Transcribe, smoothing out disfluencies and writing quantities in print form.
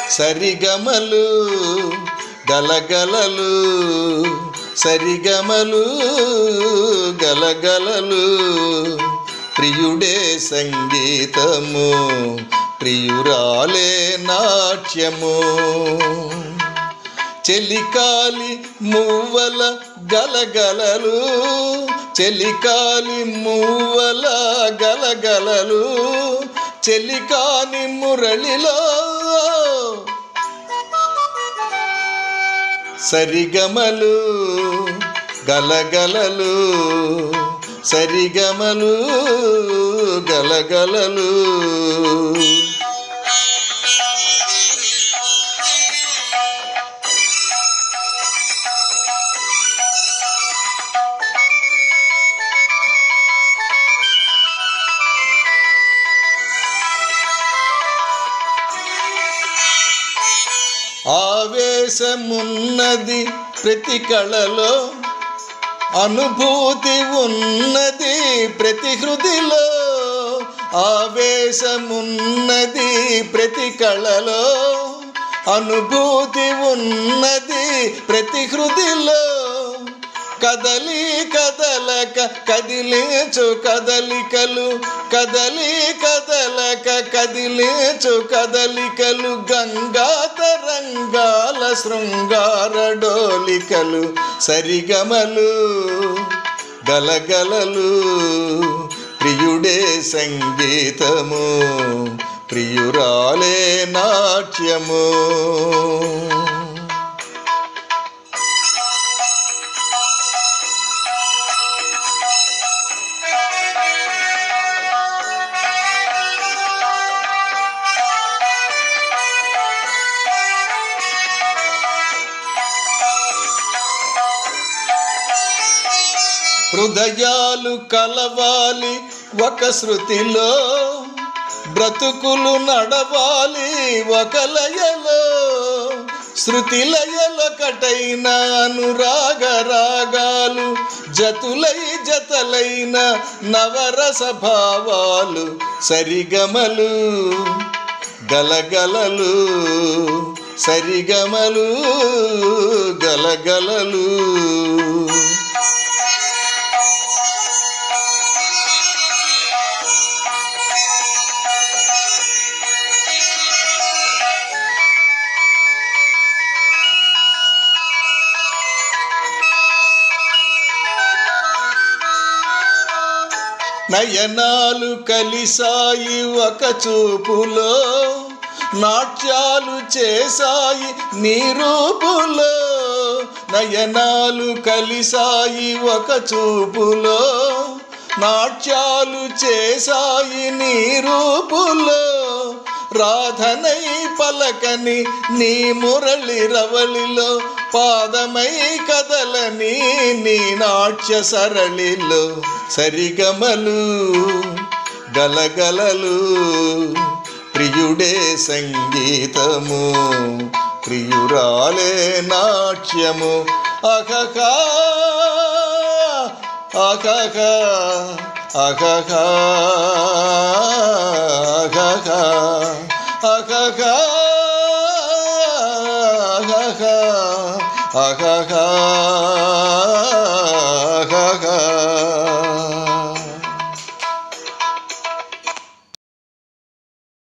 సరిగమలు గలగలలు, సరిగమలు గలగలలు, ప్రియుడే సంగీతము, ప్రియురాలే నాట్యము. చెలికాలి మువ్వల గలగలలు, చెలికాలి మువ్వల గలగలలు, చెలికాని మురళిలో సరిగమలు గలగలలు, సరిగమలు గలగలలు. ఆవేశమున్నది ప్రతి కళలో, అనుభూతి ఉన్నది ప్రతి హృదిలో. ఆవేశమున్నది ప్రతి కళలో, అనుభూతి ఉన్నది ప్రతి హృదిలో. కదలి కదలక కదిలించు కదలికలు, కదలి కదలక కదిలించు కదలికలు, గంగా తరంగాల శృంగార డోలికలు. సరిగమలు గలగలలు, ప్రియుడే సంగీతము, ప్రియురాలే నాట్యము. హృదయాలు కలవాలి ఒక శృతిలో, బ్రతుకులు నడవాలి ఒక లయలో. శృతి లయలొకటైన అనురాగ రాగాలు, జతులై జతలైన నవరస భావాలు. సరిగమలు గలగలలు, సరిగమలు గలగలలు. నయనాలు కలిసాయి ఒక చూపులో, నాట్యాలు చేసాయి నీ రూపులో. నయనాలు కలిసాయి ఒక చూపులో, నాట్యాలు చేసాయి నీ రూపులో. రాధనై పలకని నీ మురళి రవళిలో, పాదమై కదలని నీ నాట్య సరళిలో. సరిగమలు గలగలలు, ప్రియుడే సంగీతము, ప్రియురాలే నాట్యము. అహహ అహహ అహహ అహహ అహహ అహహ అహహ.